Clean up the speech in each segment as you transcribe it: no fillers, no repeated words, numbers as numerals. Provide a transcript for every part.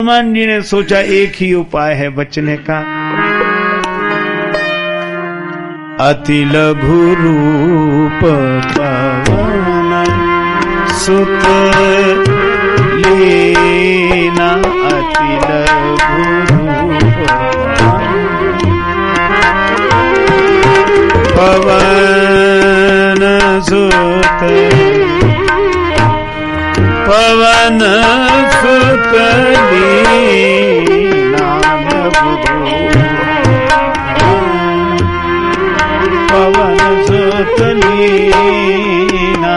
हनुमान जी ने सोचा एक ही उपाय है बचने का। अति लघु रूप पवन सुत लेना, अति लघु रूप पवन सुत, पवन सुत लीना, पवन सुत लीना।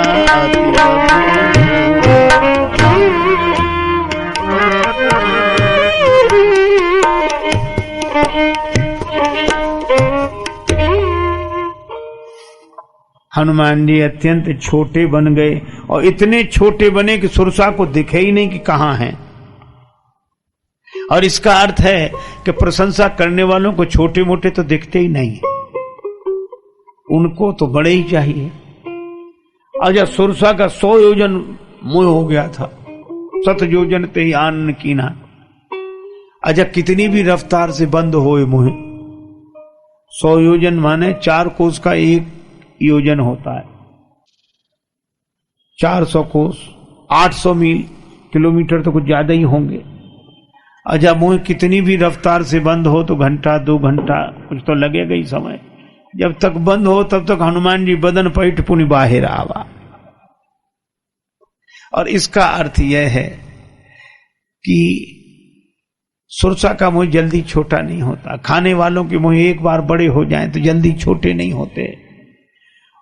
हनुमान जी अत्यंत छोटे बन गए और इतने छोटे बने कि सुरसा को दिखे ही नहीं कि कहां हैं। और इसका अर्थ है कि प्रशंसा करने वालों को छोटे मोटे तो दिखते ही नहीं, उनको तो बड़े ही चाहिए। अजा सुरसा का 100 योजन मुंह हो गया था, 7 योजन ते ही आन कीना। अजा कितनी भी रफ्तार से बंद होए मुंह, 100 योजन माने 4 कोस का 1 योजन होता है, 400 कोस 800 मील किलोमीटर तो कुछ ज्यादा ही होंगे। अच्छा मुंह कितनी भी रफ्तार से बंद हो तो घंटा 2 घंटा कुछ तो लगेगा ही समय। जब तक बंद हो तब तक हनुमान जी बदन पैठ पुनि बाहर आवा। और इसका अर्थ यह है कि सुरसा का मुंह जल्दी छोटा नहीं होता। खाने वालों के मुंह एक बार बड़े हो जाएं तो जल्दी छोटे नहीं होते।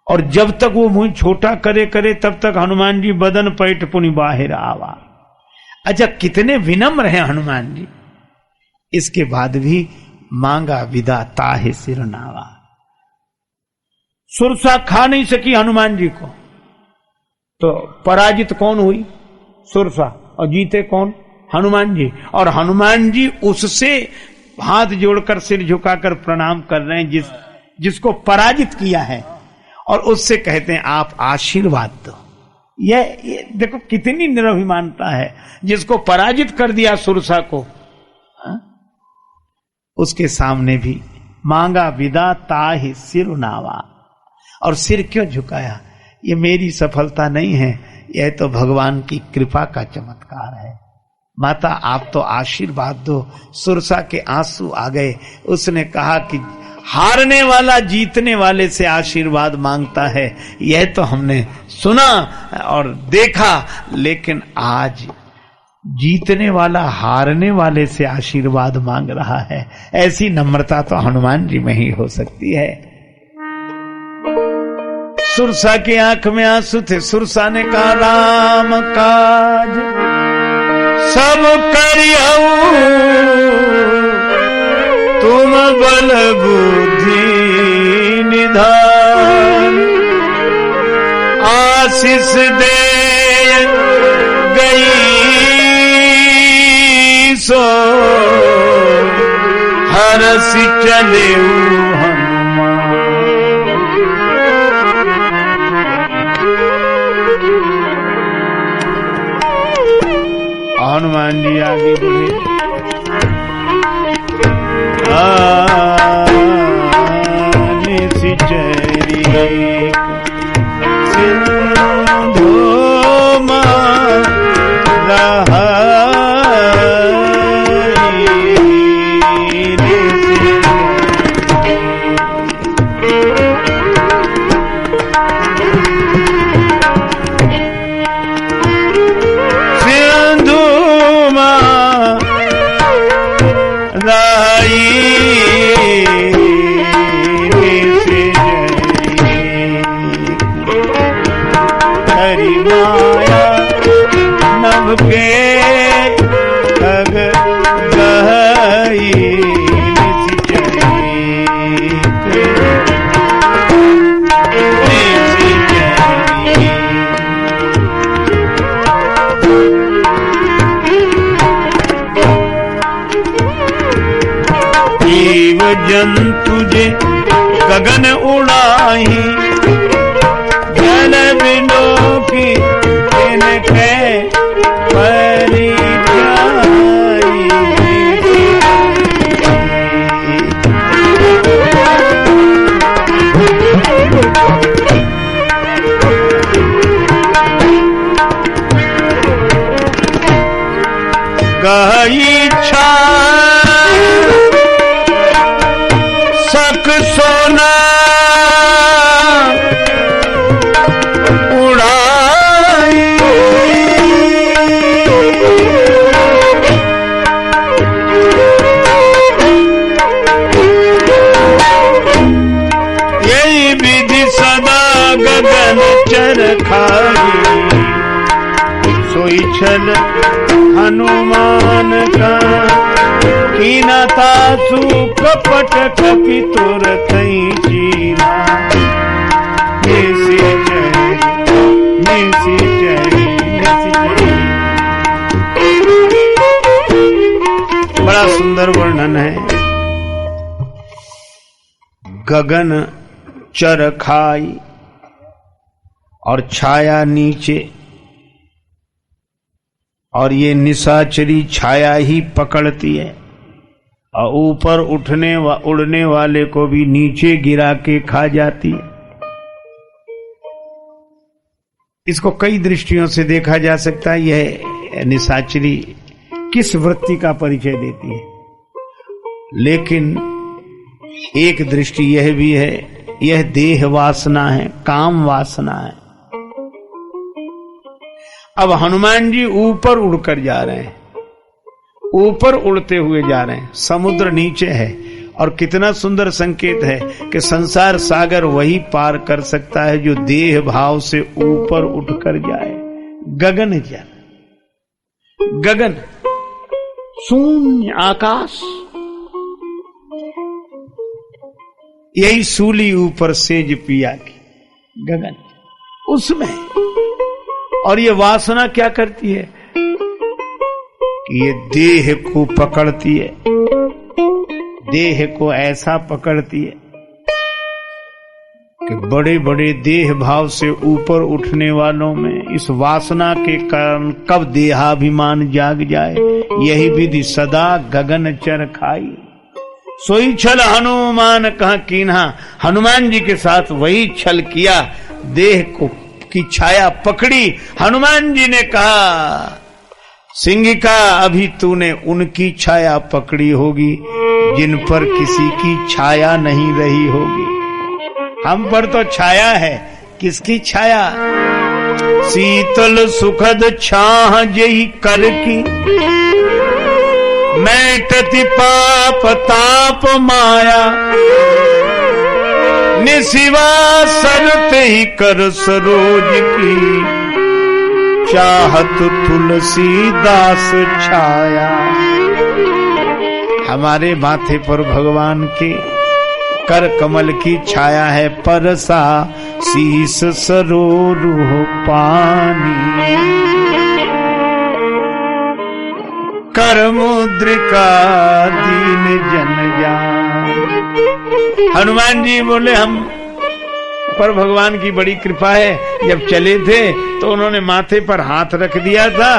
और जब तक वो मुंह छोटा करे तब तक हनुमान जी बदन पैठ पुनि बाहर आवा। अच्छा कितने विनम्र हैं हनुमान जी। इसके बाद भी मांगा विदा ताहे सिरनावा। सुरसा खा नहीं सकी हनुमान जी को, तो पराजित कौन हुई? सुरसा। और जीते कौन? हनुमान जी। और हनुमान जी उससे हाथ जोड़कर सिर झुकाकर प्रणाम कर रहे हैं जिसको पराजित किया है, और उससे कहते हैं आप आशीर्वाद दो। ये देखो कितनी निराभिमानता है। जिसको पराजित कर दिया सुरसा को, उसके सामने भी मांगा विदा ताहि सिरनावा। और सिर क्यों झुकाया? ये मेरी सफलता नहीं है, यह तो भगवान की कृपा का चमत्कार है। माता आप तो आशीर्वाद दो। सुरसा के आंसू आ गए। उसने कहा कि हारने वाला जीतने वाले से आशीर्वाद मांगता है, यह तो हमने सुना और देखा, लेकिन आज जीतने वाला हारने वाले से आशीर्वाद मांग रहा है। ऐसी नम्रता तो हनुमान जी में ही हो सकती है। सुरसा की आंख में आंसू थे। सुरसा ने कहा राम काज सब करियऊ, तुम बल बुद्धि निधान। आशीष दे गई सो हरस चले हनुमान जी आगे बढ़े। सिंधु जंतु जे गगन उड़ाई, जल बिंदो की इनके परिचाई। गई छा सक सोना उड़ाई, यही विधि सदा गगन चरखाई, सोई छल हनुमान का कीना तासु कपट कपि तुर थई चीना, निसी चरी निसी चरी निसी चरी। बड़ा सुंदर वर्णन है। गगन चरखाई और छाया नीचे, और ये निशाचरी छाया ही पकड़ती है और ऊपर उड़ने वाले को भी नीचे गिरा के खा जाती है। इसको कई दृष्टियों से देखा जा सकता है। यह निशाचरी किस वृत्ति का परिचय देती है, लेकिन एक दृष्टि यह भी है, यह देह वासना है, काम वासना है। अब हनुमान जी ऊपर उड़कर जा रहे हैं, ऊपर उड़ते हुए जा रहे हैं, समुद्र नीचे है, और कितना सुंदर संकेत है कि संसार सागर वही पार कर सकता है जो देह भाव से ऊपर उठकर जाए। गगन जल, गगन शून्य आकाश, यही सूली ऊपर सेज पिया की, गगन उसमें। और ये वासना क्या करती है कि ये देह को पकड़ती है, देह को ऐसा पकड़ती है कि बड़े बड़े देह भाव से ऊपर उठने वालों में इस वासना के कारण कब देहाभिमान जाग जाए। यही विधि सदा गगन चरखाई, सोई छल हनुमान कहा कीन्हा। हनुमान जी के साथ वही छल किया, देह को की छाया पकड़ी। हनुमान जी ने कहा, सिंहिका अभी तूने उनकी छाया पकड़ी होगी जिन पर किसी की छाया नहीं रही होगी। हम पर तो छाया है, किसकी छाया? शीतल सुखद छाह जही कर की, मैटति पाप ताप माया, निशिवा सरते ही कर सरोज की, चाहत तुलसीदास छाया। हमारे माथे पर भगवान के कर कमल की छाया है, परसा शीस सरोरुह पानी, कर मुद्रिका दीन जन जान। हनुमान जी बोले हम पर भगवान की बड़ी कृपा है। जब चले थे तो उन्होंने माथे पर हाथ रख दिया था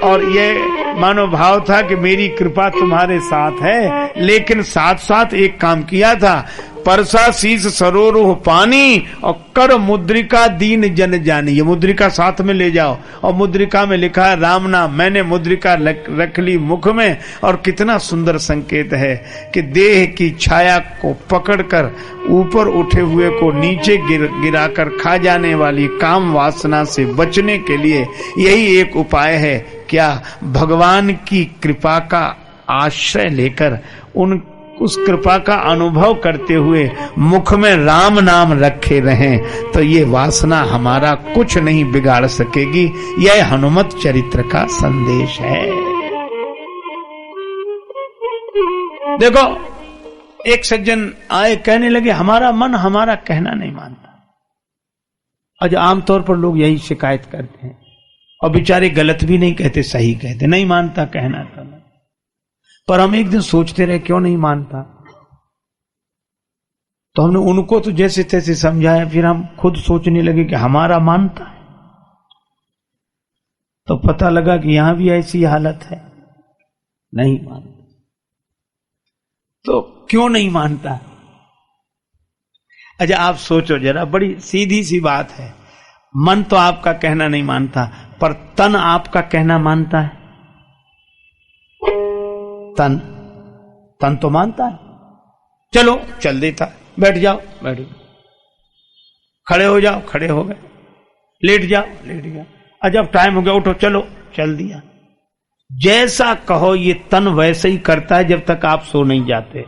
और ये मानो भाव था कि मेरी कृपा तुम्हारे साथ है, लेकिन साथ साथ एक काम किया था, परसा शीस सरोरुह पानी और कर मुद्रिका दीन जन जानी। ये मुद्रिका साथ में ले जाओ, और मुद्रिका में लिखा है राम नाम। मैंने मुद्रिका रख ली मुख में, और कितना सुंदर संकेत है कि देह की छाया को पकड़कर ऊपर उठे हुए को नीचे गिराकर खा जाने वाली काम वासना से बचने के लिए यही एक उपाय है। क्या? भगवान की कृपा का आश्रय लेकर उस कृपा का अनुभव करते हुए मुख में राम नाम रखे रहें, तो ये वासना हमारा कुछ नहीं बिगाड़ सकेगी। यह हनुमत चरित्र का संदेश है। देखो, एक सज्जन आए, कहने लगे हमारा मन हमारा कहना नहीं मानता। आज आमतौर पर लोग यही शिकायत करते हैं, और बेचारे गलत भी नहीं कहते, सही कहते, नहीं मानता कहना था। पर हम एक दिन सोचते रहे क्यों नहीं मानता, तो हमने उनको तो जैसे तैसे समझाया, फिर हम खुद सोचने लगे कि हमारा मानता है, तो पता लगा कि यहां भी ऐसी हालत है, नहीं मानता। तो क्यों नहीं मानता? अच्छा आप सोचो जरा, बड़ी सीधी सी बात है। मन तो आपका कहना नहीं मानता, पर तन आपका कहना मानता है। तन, तन तो मानता है, चलो चल देता है, बैठ जाओ बैठ जाओ, खड़े हो जाओ खड़े हो गए, लेट जाओ लेट जाओ, जब टाइम हो गया उठो चलो चल दिया। जैसा कहो ये तन वैसे ही करता है जब तक आप सो नहीं जाते।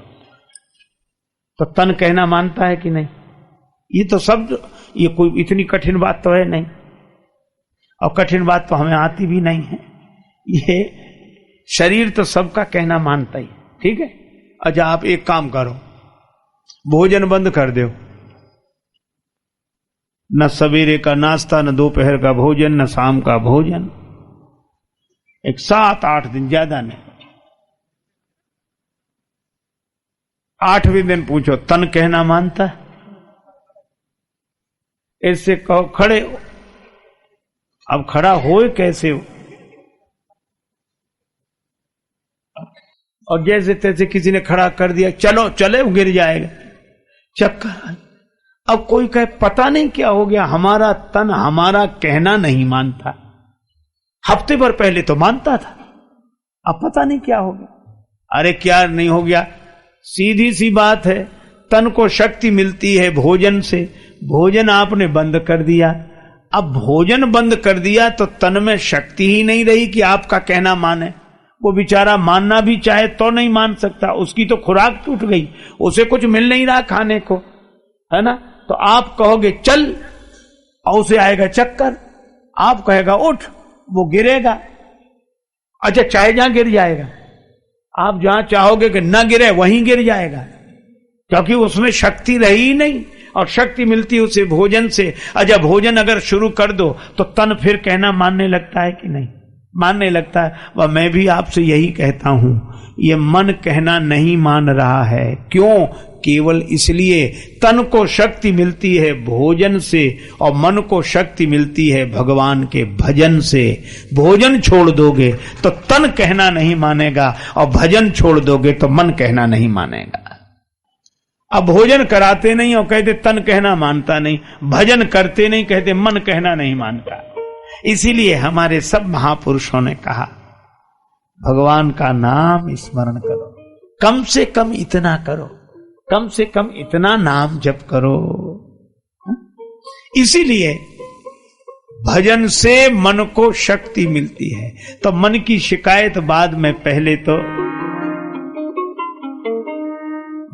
तो तन कहना मानता है कि नहीं? ये तो सब, ये कोई इतनी कठिन बात तो है नहीं, और कठिन बात तो हमें आती भी नहीं है। ये शरीर तो सबका कहना मानता ही, ठीक है। अच्छा आप एक काम करो, भोजन बंद कर दो, न सवेरे का नाश्ता, न दोपहर का भोजन, न शाम का भोजन, एक 7-8 दिन, ज्यादा नहीं। 8वें दिन पूछो तन कहना मानता है? ऐसे कहो खड़े हो, अब खड़ा होए कैसे हो? और जैसे तैसे किसी ने खड़ा कर दिया, चलो चले, गिर जाएगा, चक्कर। अब कोई कहे पता नहीं क्या हो गया, हमारा तन हमारा कहना नहीं मानता। हफ्ते भर पहले तो मानता था, अब पता नहीं क्या हो गया। अरे क्या नहीं हो गया, सीधी सी बात है, तन को शक्ति मिलती है भोजन से, भोजन आपने बंद कर दिया। अब भोजन बंद कर दिया तो तन में शक्ति ही नहीं रही कि आपका कहना माने। वो बेचारा मानना भी चाहे तो नहीं मान सकता, उसकी तो खुराक टूट गई, उसे कुछ मिल नहीं रहा खाने को, है ना। तो आप कहोगे चल, और उसे आएगा चक्कर, आप कहेगा उठ, वो गिरेगा। अच्छा चाहे जहां गिर जाएगा, आप जहां चाहोगे कि न गिरे वहीं गिर जाएगा, क्योंकि उसमें शक्ति रही ही नहीं, और शक्ति मिलती है उसे भोजन से। अच्छा भोजन अगर शुरू कर दो तो तन फिर कहना मानने लगता है कि नहीं? मानने लगता है। वह मैं भी आपसे यही कहता हूं, ये मन कहना नहीं मान रहा है। क्यों? केवल इसलिए तन को शक्ति मिलती है भोजन से, और मन को शक्ति मिलती है भगवान के भजन से। भोजन छोड़ दोगे तो तन कहना नहीं मानेगा, और भजन छोड़ दोगे तो मन कहना नहीं मानेगा। अब भोजन कराते नहीं और कहते तन कहना मानता नहीं, भजन करते नहीं कहते मन कहना नहीं मानता। इसीलिए हमारे सब महापुरुषों ने कहा भगवान का नाम स्मरण करो, कम से कम इतना करो, कम से कम इतना नाम जप करो। इसीलिए भजन से मन को शक्ति मिलती है। तो मन की शिकायत बाद में, पहले तो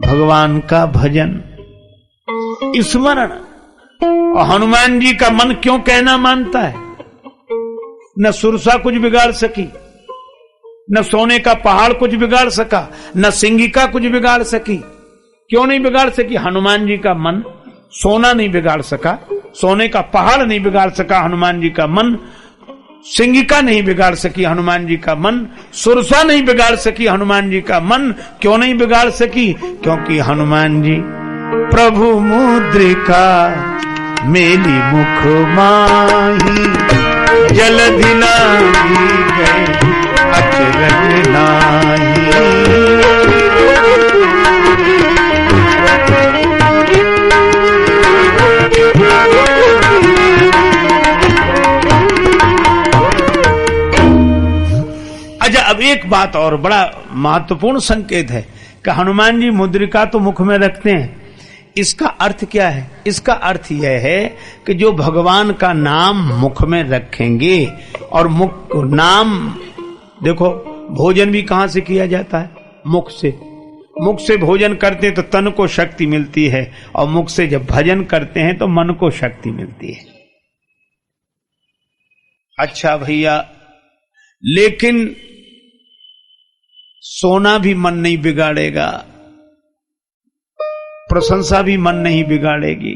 भगवान का भजन स्मरण। और हनुमान जी का मन क्यों कहना मानता है? न सुरसा कुछ बिगाड़ सकी, न सोने का पहाड़ कुछ बिगाड़ सका, न सिंगिका कुछ बिगाड़ सकी। क्यों नहीं बिगाड़ सकी? हनुमान जी का मन सोना नहीं बिगाड़ सका, सोने का पहाड़ नहीं बिगाड़ सका हनुमान जी का मन, सिंगिका नहीं बिगाड़ सकी हनुमान जी का मन, सुरसा नहीं बिगाड़ सकी हनुमान जी का मन। क्यों नहीं बिगाड़ सकी? क्योंकि हनुमान जी प्रभु मुद्रिका मेली मुख माही, जलधि लागी गए अचरज नाही। अच्छा अब एक बात और, बड़ा महत्वपूर्ण संकेत है कि हनुमान जी मुद्रिका तो मुख में रखते हैं। इसका अर्थ क्या है? इसका अर्थ यह है कि जो भगवान का नाम मुख में रखेंगे, और मुख नाम, देखो भोजन भी कहां से किया जाता है? मुख से। मुख से भोजन करते हैं तो तन को शक्ति मिलती है, और मुख से जब भजन करते हैं तो मन को शक्ति मिलती है। अच्छा भैया, लेकिन सोना भी मन नहीं बिगाड़ेगा, प्रशंसा भी मन नहीं बिगाड़ेगी,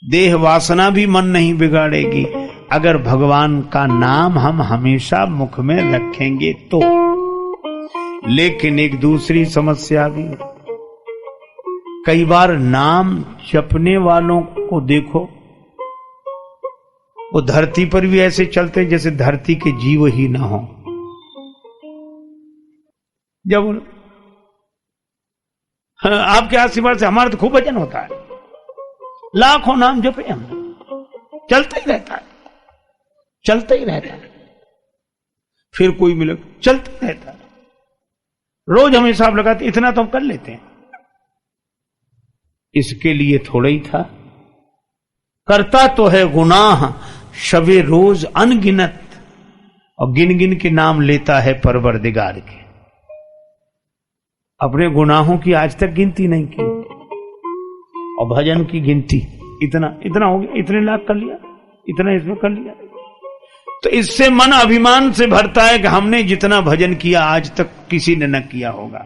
देह वासना भी मन नहीं बिगाड़ेगी, अगर भगवान का नाम हम हमेशा मुख में रखेंगे तो। लेकिन एक दूसरी समस्या भी, कई बार नाम जपने वालों को देखो, वो धरती पर भी ऐसे चलते जैसे धरती के जीव ही ना हो। जब आपके आशीर्वाद से हमारा तो खूब भजन होता है, लाखों नाम जपे हम, चलता ही रहता है, चलता ही रहता है। फिर कोई मिले, चलता ही रहता है। रोज हम हिसाब लगाते, इतना तो हम कर लेते हैं। इसके लिए थोड़ा ही था, करता तो है गुनाह शबे रोज अनगिनत, और गिन गिन के नाम लेता है परवरदिगार के। अपने गुनाहों की आज तक गिनती नहीं की, और भजन की गिनती इतना इतना हो गया, इतने लाख कर लिया, इतना इसमें कर लिया। तो इससे मन अभिमान से भरता है कि हमने जितना भजन किया आज तक किसी ने न किया होगा।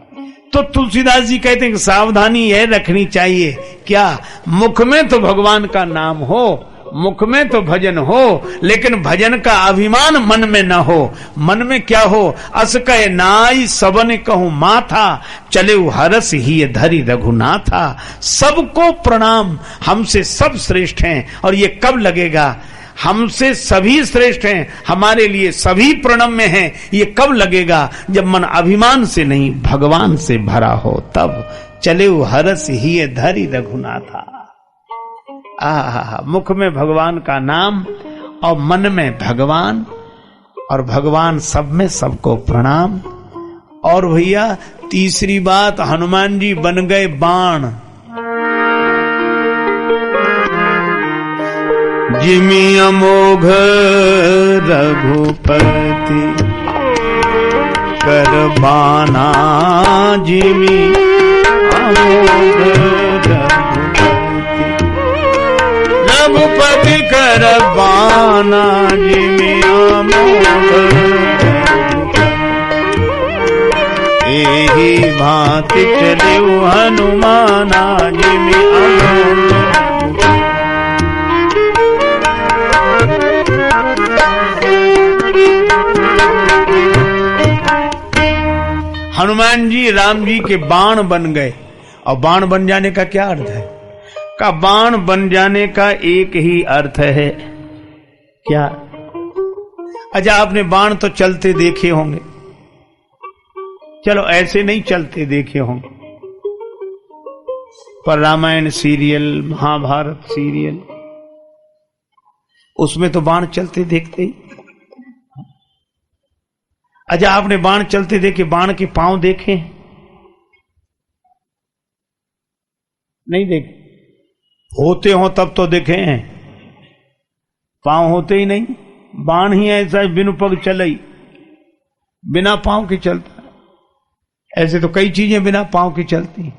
तो तुलसीदास जी कहते हैं कि सावधानी यह रखनी चाहिए, क्या, मुख में तो भगवान का नाम हो, मुख में तो भजन हो, लेकिन भजन का अभिमान मन में न हो। मन में क्या हो, अस कहे नाई सबने कहूं माथा, चले हरस ही धरी रघुनाथा। सबको प्रणाम, हमसे सब श्रेष्ठ हैं, और ये कब लगेगा, हमसे सभी श्रेष्ठ हैं, हमारे लिए सभी प्रणम्य हैं, ये कब लगेगा, जब मन अभिमान से नहीं भगवान से भरा हो तब। चले हरस ही धरी रघुनाथा। मुख में भगवान का नाम और मन में भगवान, और भगवान सब में सबको प्रणाम। और भैया तीसरी बात, हनुमान जी बन गए बाण। जिमि अमोघ रघुपति कर बाना, जिमि अमोघ रघुपति कर बाना, जिमि अमोघ एहि भांति चले हनुमाना, जिमि अमोघ। हनुमान जी राम जी के बाण बन गए। और बाण बन जाने का क्या अर्थ है, का बाण बन जाने का एक ही अर्थ है, क्या, अच्छा आपने बाण तो चलते देखे होंगे, चलो ऐसे नहीं चलते देखे होंगे, पर रामायण सीरियल, महाभारत सीरियल, उसमें तो बाण चलते देखते ही। अच्छा आपने बाण चलते देखे, बाण के पांव देखे, नहीं देखे, होते हो तब तो देखे हैं, पांव होते ही नहीं। बाण ही ऐसा बिनु पग चलई, बिना पांव के चलता है। ऐसे तो कई चीजें बिना पांव की चलती हैं,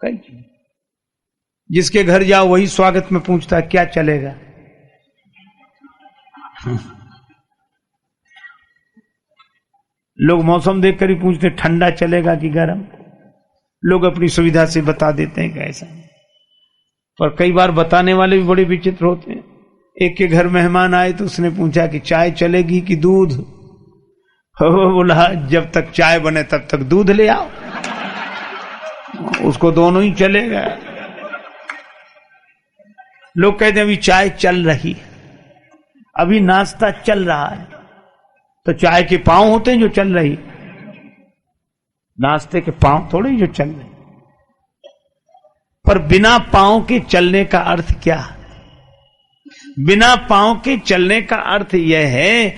कई चीजें। जिसके घर जाओ वही स्वागत में पूछता है क्या चलेगा। लोग मौसम देखकर ही पूछते ठंडा चलेगा कि गर्म। लोग अपनी सुविधा से बता देते हैं कैसा, पर कई बार बताने वाले भी बड़े विचित्र होते हैं। एक के घर मेहमान आए तो उसने पूछा कि चाय चलेगी कि दूध। बोला जब तक चाय बने तब तक दूध ले आओ, उसको दोनों ही चलेगा। लोग कहते हैं अभी चाय चल रही, अभी नाश्ता चल रहा है, तो चाय के पांव होते हैं जो चल रही, नाश्ते के पांव थोड़े जो चल रहे। पर बिना पांव के चलने का अर्थ क्या, बिना पांव के चलने का अर्थ यह है,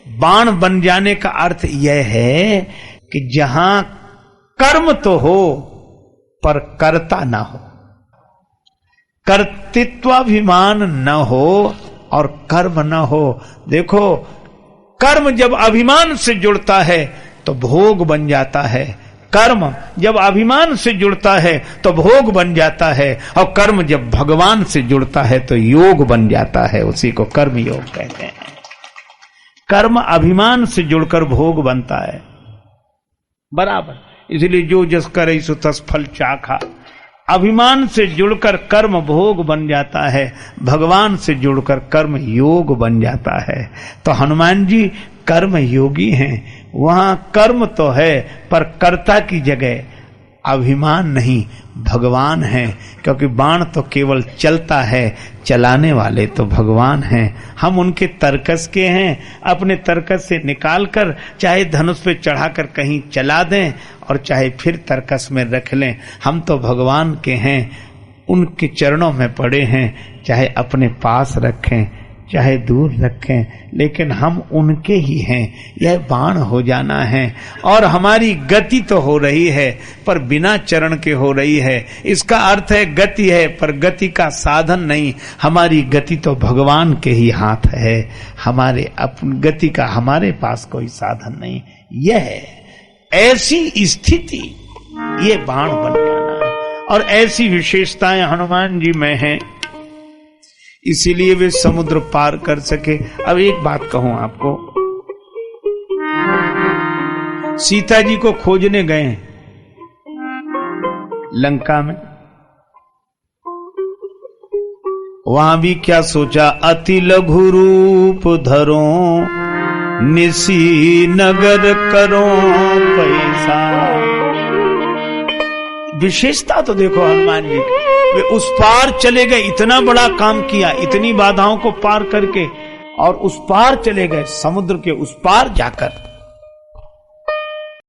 बाण बन जाने का अर्थ यह है कि जहां कर्म तो हो पर कर्ता ना हो, कर्तृत्वाभिमान न हो और कर्म न हो। देखो कर्म जब अभिमान से जुड़ता है तो भोग बन जाता है, कर्म जब अभिमान से जुड़ता है तो भोग बन जाता है, और कर्म जब भगवान से जुड़ता है तो योग बन जाता है, उसी को कर्म योग कहते हैं। कर्म अभिमान से जुड़कर भोग बनता है, बराबर। इसलिए जो जस करे सो तस फल चाखा। अभिमान से जुड़कर कर्म भोग बन जाता है, भगवान से जुड़कर कर्म योग बन जाता है। तो हनुमान जी कर्म योगी हैं। वहां कर्म तो है पर कर्ता की जगह अभिमान नहीं, भगवान है। क्योंकि बाण तो केवल चलता है, चलाने वाले तो भगवान हैं। हम उनके तर्कस के हैं, अपने तर्कस से निकालकर चाहे धनुष पे चढ़ाकर कहीं चला दें और चाहे फिर तर्कस में रख लें। हम तो भगवान के हैं, उनके चरणों में पड़े हैं, चाहे अपने पास रखें चाहे दूर रखें, लेकिन हम उनके ही हैं। यह बाण हो जाना है और हमारी गति तो हो रही है पर बिना चरण के हो रही है। इसका अर्थ है गति है पर गति का साधन नहीं। हमारी गति तो भगवान के ही हाथ है, हमारे अपनी गति का हमारे पास कोई साधन नहीं। यह ऐसी स्थिति, ये बाण बन जाना है और ऐसी विशेषताएं हनुमान जी में हैं, इसीलिए वे समुद्र पार कर सके। अब एक बात कहूं आपको, सीता जी को खोजने गए लंका में, वहां भी क्या सोचा, अति लघु रूप धरो निसी नगर करो पैसा। विशेषता तो देखो हनुमान जी की, वे उस पार चले गए, इतना बड़ा काम किया, इतनी बाधाओं को पार करके, और उस पार चले गए, समुद्र के उस पार जाकर